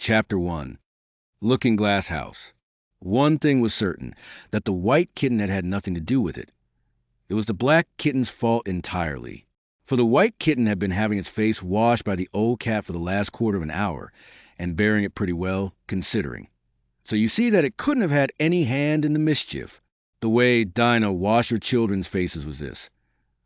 Chapter 1. Looking Glass House. One thing was certain, that the white kitten had had nothing to do with it. It was the black kitten's fault entirely. For the white kitten had been having its face washed by the old cat for the last quarter of an hour, and bearing it pretty well, considering. So you see that it couldn't have had any hand in the mischief. The way Dinah washed her children's faces was this.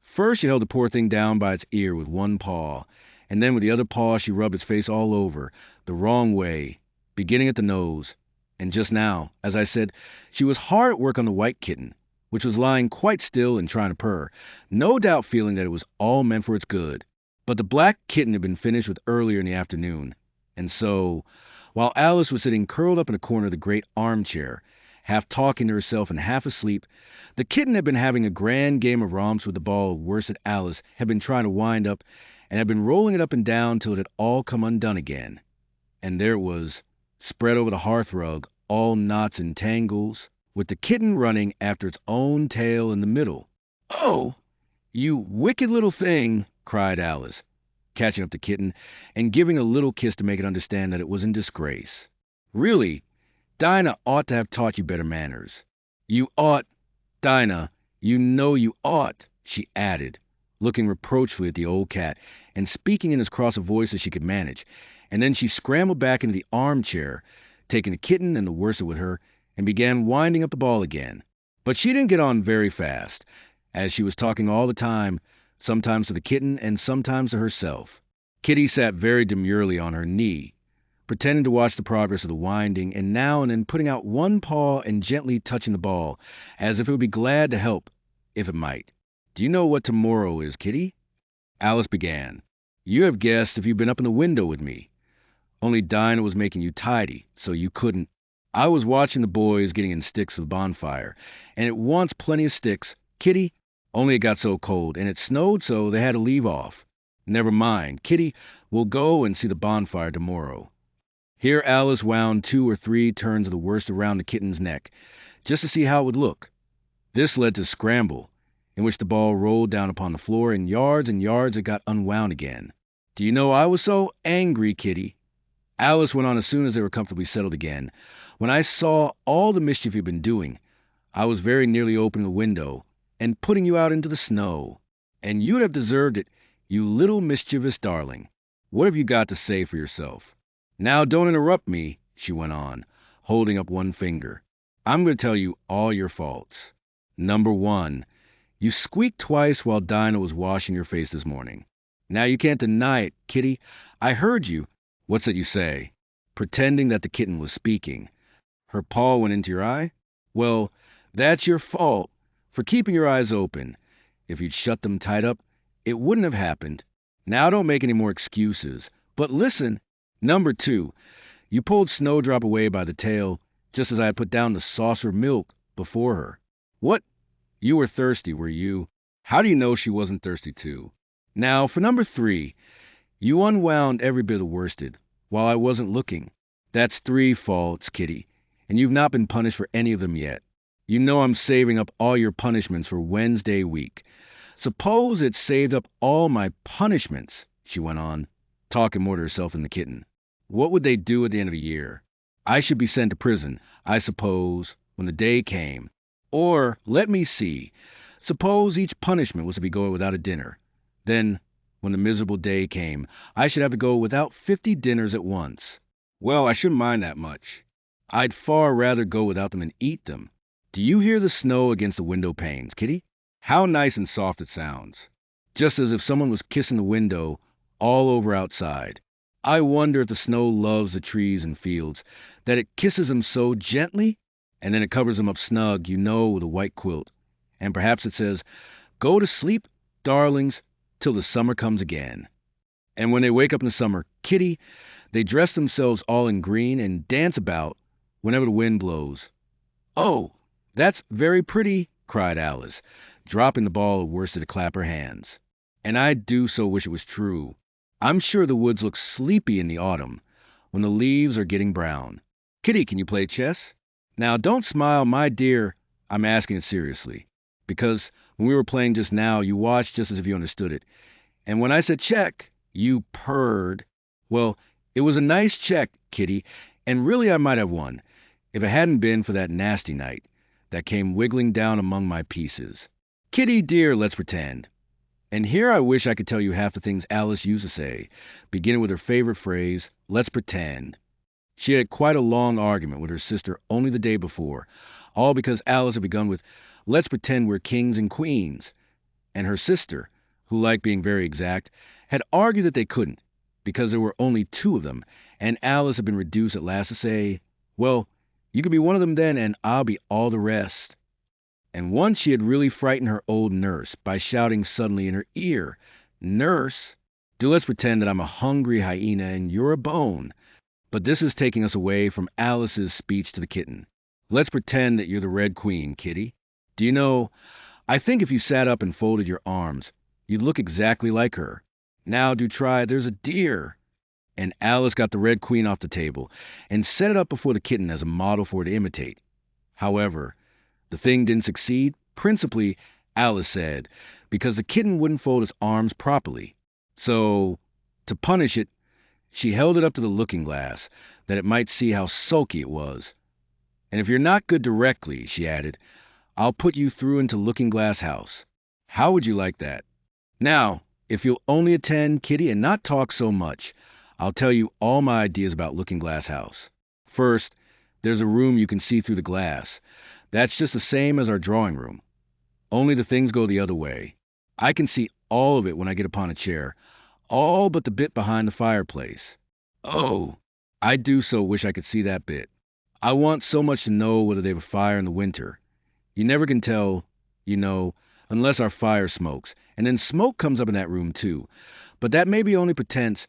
First she held the poor thing down by its ear with one paw, and then with the other paw she rubbed its face all over, the wrong way, beginning at the nose. And just now, as I said, she was hard at work on the white kitten, which was lying quite still and trying to purr, no doubt feeling that it was all meant for its good. But the black kitten had been finished with earlier in the afternoon, and so, while Alice was sitting curled up in a corner of the great armchair, half talking to herself and half asleep, the kitten had been having a grand game of romps with the ball of worsted Alice had been trying to wind up, and had been rolling it up and down till it had all come undone again. And there it was, spread over the hearthrug, all knots and tangles, with the kitten running after its own tail in the middle. "Oh, you wicked little thing!" cried Alice, catching up the kitten and giving a little kiss to make it understand that it was in disgrace. "Really, Dinah ought to have taught you better manners. You ought, Dinah, you know you ought," she added, looking reproachfully at the old cat, and speaking in as cross a voice as she could manage. And then she scrambled back into the armchair, taking the kitten and the worsted with her, and began winding up the ball again. But she didn't get on very fast, as she was talking all the time, sometimes to the kitten and sometimes to herself. Kitty sat very demurely on her knee, pretending to watch the progress of the winding, and now and then putting out one paw and gently touching the ball, as if it would be glad to help, if it might. "Do you know what tomorrow is, Kitty?" Alice began. "You have guessed if you've been up in the window with me. Only Dinah was making you tidy, so you couldn't. I was watching the boys getting in sticks for the bonfire, and it wants plenty of sticks, Kitty, only it got so cold, and it snowed so they had to leave off. Never mind, Kitty, we'll go and see the bonfire tomorrow." Here Alice wound 2 or 3 turns of the worsted around the kitten's neck, just to see how it would look. This led to a scramble, in which the ball rolled down upon the floor, and yards it got unwound again. "Do you know I was so angry, Kitty," Alice went on as soon as they were comfortably settled again, "when I saw all the mischief you've been doing. I was very nearly opening the window, and putting you out into the snow. And you'd have deserved it, you little mischievous darling. What have you got to say for yourself? Now don't interrupt me," she went on, holding up one finger. "I'm going to tell you all your faults. Number 1, you squeaked twice while Dinah was washing your face this morning. Now you can't deny it, Kitty. I heard you. What's that you say?" Pretending that the kitten was speaking. "Her paw went into your eye? Well, that's your fault, for keeping your eyes open. If you'd shut them tight up, it wouldn't have happened. Now don't make any more excuses. But listen. Number 2, you pulled Snowdrop away by the tail, just as I had put down the saucer of milk before her. What? You were thirsty, were you? How do you know she wasn't thirsty too? Now, for number 3, you unwound every bit of the worsted, while I wasn't looking. That's 3 faults, Kitty, and you've not been punished for any of them yet. You know I'm saving up all your punishments for Wednesday week. Suppose it saved up all my punishments," she went on, talking more to herself than the kitten. "What would they do at the end of the year? I should be sent to prison, I suppose, when the day came. Or, let me see, suppose each punishment was to be going without a dinner. Then, when the miserable day came, I should have to go without 50 dinners at once. Well, I shouldn't mind that much. I'd far rather go without them than eat them. Do you hear the snow against the window panes, Kitty? How nice and soft it sounds. Just as if someone was kissing the window all over outside. I wonder if the snow loves the trees and fields, that it kisses them so gently, and then it covers them up snug, you know, with a white quilt. And perhaps it says, 'Go to sleep, darlings, till the summer comes again.' And when they wake up in the summer, Kitty, they dress themselves all in green and dance about whenever the wind blows." "Oh, that's very pretty," cried Alice, dropping the ball of worsted to clap her hands. "And I do so wish it was true. I'm sure the woods look sleepy in the autumn, when the leaves are getting brown. Kitty, can you play chess? Now, don't smile, my dear. I'm asking it seriously, because when we were playing just now, you watched just as if you understood it. And when I said check, you purred. Well, It was a nice check, Kitty, and really I might have won, if it hadn't been for that nasty night that came wiggling down among my pieces. Kitty, dear, let's pretend. And here I wish I could tell you half the things Alice used to say, beginning with her favorite phrase, let's pretend. She had quite a long argument with her sister only the day before, all because Alice had begun with, let's pretend we're kings and queens. And her sister, who liked being very exact, had argued that they couldn't, because there were only two of them, and Alice had been reduced at last to say, well, you could be one of them then, and I'll be all the rest. And once she had really frightened her old nurse by shouting suddenly in her ear, Nurse, do let's pretend that I'm a hungry hyena and you're a bone. But this is taking us away from Alice's speech to the kitten. Let's pretend that you're the Red Queen, Kitty. Do you know, I think if you sat up and folded your arms, you'd look exactly like her. Now do try, there's a deer. And Alice got the Red Queen off the table and set it up before the kitten as a model for her to imitate. However, the thing didn't succeed, principally, Alice said, because the kitten wouldn't fold its arms properly. So, to punish it, she held it up to the looking glass, that it might see how sulky it was. And if you're not good directly, she added, I'll put you through into Looking Glass House. How would you like that? Now, if you'll only attend, Kitty, and not talk so much, I'll tell you all my ideas about Looking Glass House. First, there's a room you can see through the glass. That's just the same as our drawing room. Only the things go the other way. I can see all of it when I get upon a chair, all but the bit behind the fireplace. Oh, I do so wish I could see that bit. I want so much to know whether they have a fire in the winter. You never can tell, you know, unless our fire smokes. And then smoke comes up in that room too. But that may be only pretense,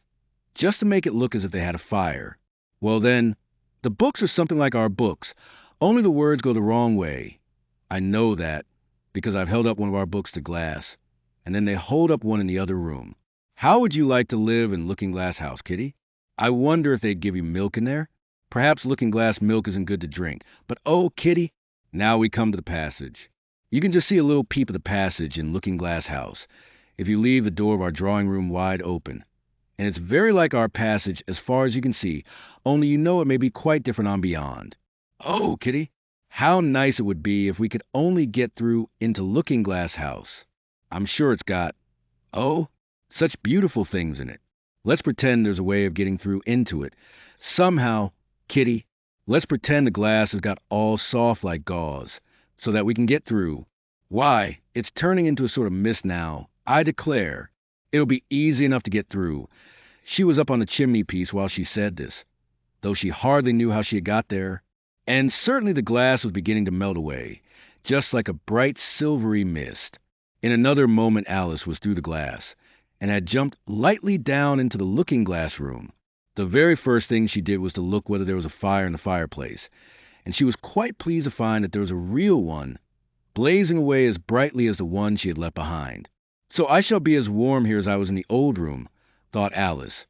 just to make it look as if they had a fire. Well then, the books are something like our books, only the words go the wrong way. I know that, because I've held up one of our books to glass, and then they hold up one in the other room. How would you like to live in Looking Glass House, Kitty? I wonder if they'd give you milk in there? Perhaps Looking Glass milk isn't good to drink, but oh, Kitty, now we come to the passage. You can just see a little peep of the passage in Looking Glass House, if you leave the door of our drawing room wide open. And it's very like our passage as far as you can see, only you know it may be quite different on beyond. Oh, Kitty, how nice it would be if we could only get through into Looking Glass House. I'm sure it's got, oh, such beautiful things in it. Let's pretend there's a way of getting through into it. Somehow, Kitty, let's pretend the glass has got all soft like gauze, so that we can get through. Why, it's turning into a sort of mist now, I declare. It'll be easy enough to get through. She was up on the chimney piece while she said this, though she hardly knew how she had got there. And certainly the glass was beginning to melt away, just like a bright silvery mist. In another moment Alice was through the glass, and had jumped lightly down into the looking-glass room. The very first thing she did was to look whether there was a fire in the fireplace, and she was quite pleased to find that there was a real one, blazing away as brightly as the one she had left behind. So I shall be as warm here as I was in the old room, thought Alice.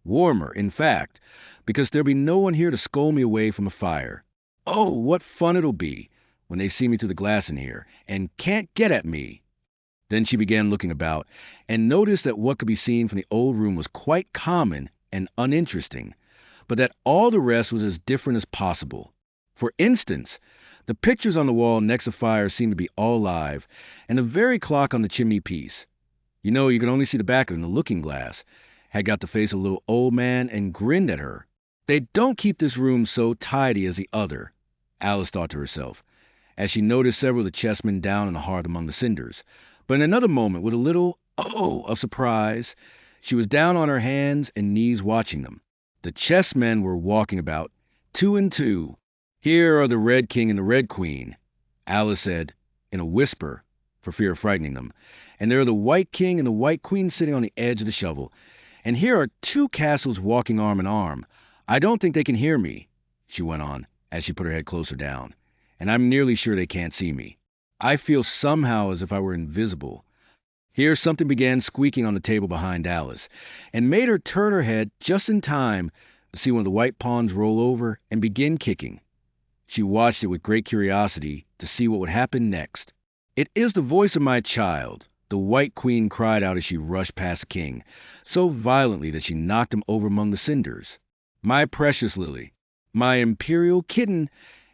Warmer, in fact, because there'll be no one here to scold me away from a fire. Oh, what fun it'll be when they see me through the glass in here, and can't get at me. Then she began looking about, and noticed that what could be seen from the old room was quite common and uninteresting, but that all the rest was as different as possible. For instance, the pictures on the wall next to the fire seemed to be all alive, and the very clock on the chimney piece, you know you could only see the back of it in the looking glass, had got the face of a little old man and grinned at her. They don't keep this room so tidy as the other, Alice thought to herself, as she noticed several of the chessmen down in the hearth among the cinders. But in another moment, with a little, oh, of surprise, she was down on her hands and knees watching them. The chessmen were walking about, 2 and 2. Here are the Red King and the Red Queen, Alice said, in a whisper, for fear of frightening them. And there are the White King and the White Queen sitting on the edge of the shovel. And here are 2 castles walking arm in arm. I don't think they can hear me, she went on, as she put her head closer down. And I'm nearly sure they can't see me. I feel somehow as if I were invisible. Here something began squeaking on the table behind Alice, and made her turn her head just in time to see one of the white pawns roll over and begin kicking. She watched it with great curiosity to see what would happen next. It is the voice of my child, The White Queen cried out as she rushed past the king, so violently that she knocked him over among the cinders. "My precious Lily! My imperial kitten!"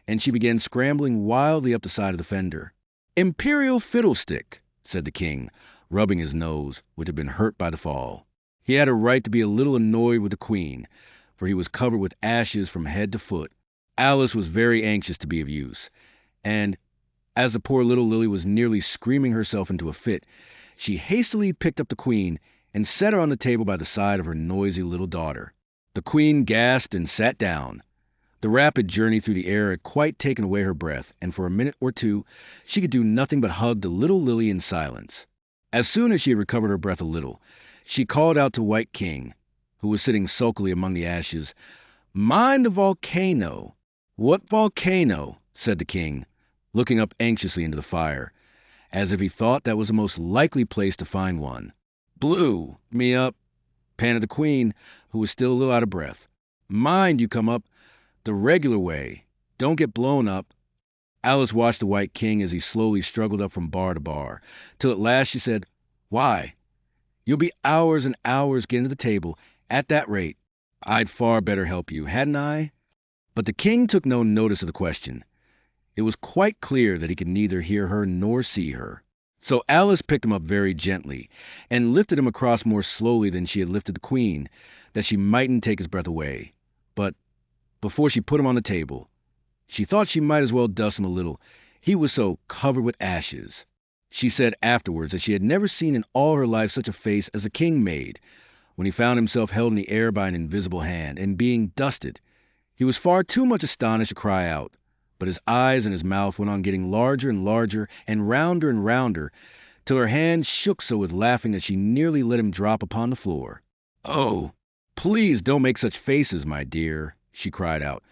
And she began scrambling wildly up the side of the fender. "Imperial fiddlestick!" said the king, rubbing his nose, which had been hurt by the fall. He had a right to be a little annoyed with the queen, for he was covered with ashes from head to foot. Alice was very anxious to be of use, and, as the poor little Lily was nearly screaming herself into a fit, she hastily picked up the queen and set her on the table by the side of her noisy little daughter. The queen gasped and sat down. The rapid journey through the air had quite taken away her breath, and for a minute or two she could do nothing but hug the little Lily in silence. As soon as she had recovered her breath a little, she called out to White King, who was sitting sulkily among the ashes, "Mind the volcano." "What volcano?" said the king, looking up anxiously into the fire, as if he thought that was the most likely place to find one. "Blew me up," panted the queen, who was still a little out of breath. "Mind you come up the regular way. Don't get blown up." Alice watched the White King as he slowly struggled up from bar to bar, till at last she said, "Why, you'll be hours and hours getting to the table at that rate. I'd far better help you, hadn't I?" But the king took no notice of the question. It was quite clear that he could neither hear her nor see her. So Alice picked him up very gently, and lifted him across more slowly than she had lifted the queen, that she mightn't take his breath away. But before she put him on the table, she thought she might as well dust him a little, he was so covered with ashes. She said afterwards that she had never seen in all her life such a face as the king made, when he found himself held in the air by an invisible hand, and being dusted. He was far too much astonished to cry out, but his eyes and his mouth went on getting larger and larger, and rounder, till her hand shook so with laughing that she nearly let him drop upon the floor. "Oh, please don't make such faces, my dear," she cried out,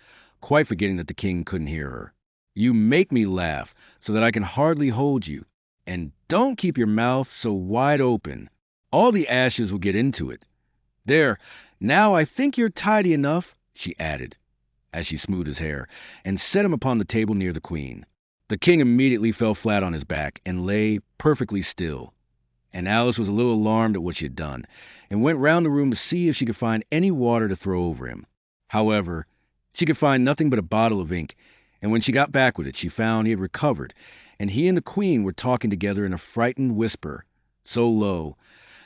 quite forgetting that the king couldn't hear her. "You make me laugh so that I can hardly hold you. And don't keep your mouth so wide open. All the ashes will get into it. There, now I think you're tidy enough," she added, as she smoothed his hair, and set him upon the table near the queen. The king immediately fell flat on his back and lay perfectly still, and Alice was a little alarmed at what she had done, and went round the room to see if she could find any water to throw over him. However, she could find nothing but a bottle of ink, and when she got back with it, she found he had recovered, and he and the queen were talking together in a frightened whisper, so low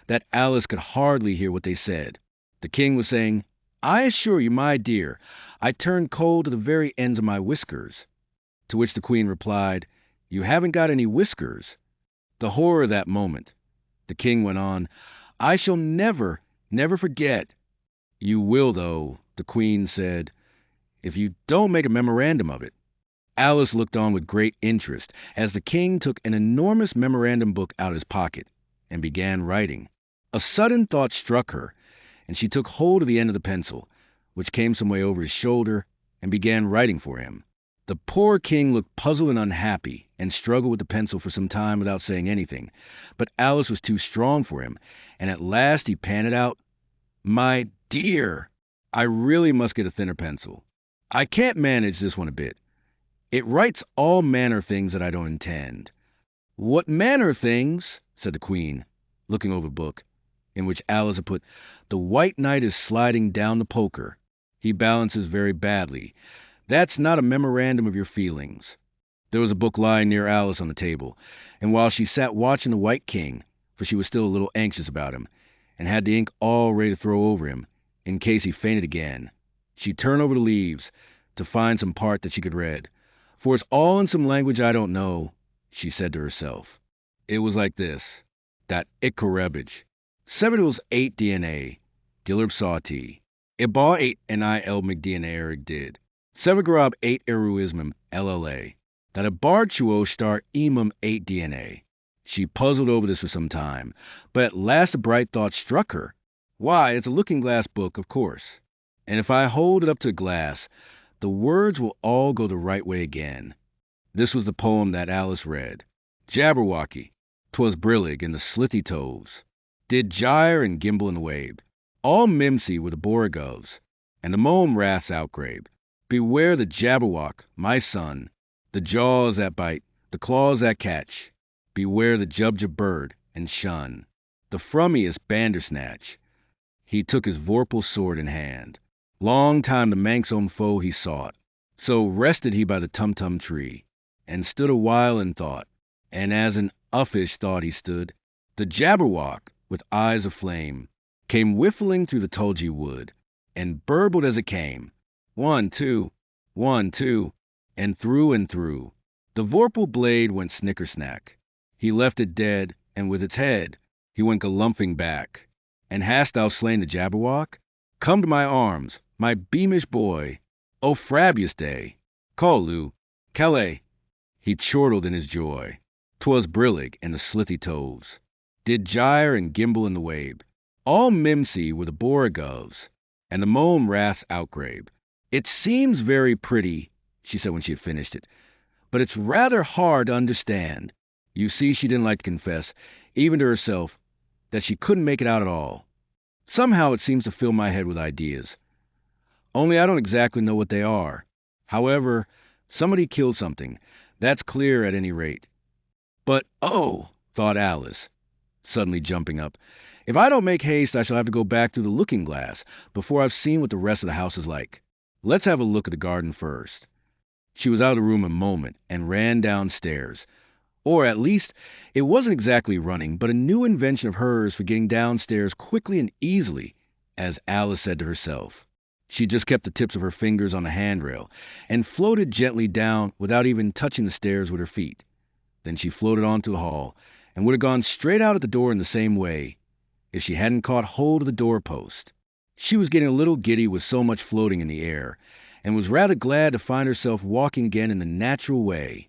that Alice could hardly hear what they said. The king was saying, "I assure you, my dear, I turned cold to the very ends of my whiskers." To which the queen replied, "You haven't got any whiskers." The horror of that moment. The king went on, "I shall never forget." "You will, though," the queen said, "if you don't make a memorandum of it." Alice looked on with great interest as the king took an enormous memorandum book out of his pocket and began writing. A sudden thought struck her, and she took hold of the end of the pencil, which came some way over his shoulder, and began writing for him. The poor king looked puzzled and unhappy, and struggled with the pencil for some time without saying anything, but Alice was too strong for him, and at last he panted out, "My dear, I really must get a thinner pencil. I can't manage this one a bit. It writes all manner of things that I don't intend." "What manner of things?" said the queen, looking over the book, in which Alice had put, "The White Knight is sliding down the poker. He balances very badly. That's not a memorandum of your feelings." There was a book lying near Alice on the table, and while she sat watching the White King, for she was still a little anxious about him, and had the ink all ready to throw over him, in case he fainted again, she turned over the leaves to find some part that she could read. "For it's all in some language I don't know," she said to herself. It was like this: that Ikarebage. Severals 8 DNA, Gillerb Sawti. Ibar 8 NIL McDNA Eric did. Severgrab 8 Eruismum LLA. That a Barchuo start Emum 8 DNA. She puzzled over this for some time, but at last a bright thought struck her. Why, it's a looking-glass book, of course. And if I hold it up to a glass, the words will all go the right way again. This was the poem that Alice read. Jabberwocky, 'twas brillig in the slithy toves, did gyre and gimble in the wabe. All mimsy were the borogoves, and the mome wraths outgrabe. Beware the jabberwock, my son, the jaws that bite, the claws that catch. Beware the jubjub bird, and shun, the frummiest bandersnatch. He took his vorpal sword in hand. Long time the Manx own foe he sought. So rested he by the tum-tum tree, and stood a while in thought. And as in uffish thought he stood, the Jabberwock, with eyes of flame, came whiffling through the tulgey wood, and burbled as it came. 1, 2, 1, 2, and through. The vorpal blade went snicker-snack. He left it dead, and with its head he went galumphing back. And hast thou slain the Jabberwock? Come to my arms, my beamish boy. O frabious day! Call, Lou, Calais! He chortled in his joy. 'Twas brillig, and the slithy toves did gyre and gimble in the wabe. All mimsy were the borogoves, and the mome wraths outgrabe. It seems very pretty, she said when she had finished it, but it's rather hard to understand. You see, she didn't like to confess, even to herself, that she couldn't make it out at all. Somehow it seems to fill my head with ideas. Only I don't exactly know what they are. However, somebody killed something. That's clear at any rate. But, oh, thought Alice, suddenly jumping up, if I don't make haste, I shall have to go back through the looking-glass before I've seen what the rest of the house is like. Let's have a look at the garden first. She was out of the room a moment and ran downstairs. Or at least, it wasn't exactly running, but a new invention of hers for getting downstairs quickly and easily, as Alice said to herself. She just kept the tips of her fingers on the handrail and floated gently down without even touching the stairs with her feet. Then she floated on to the hall and would have gone straight out at the door in the same way if she hadn't caught hold of the doorpost. She was getting a little giddy with so much floating in the air, and was rather glad to find herself walking again in the natural way.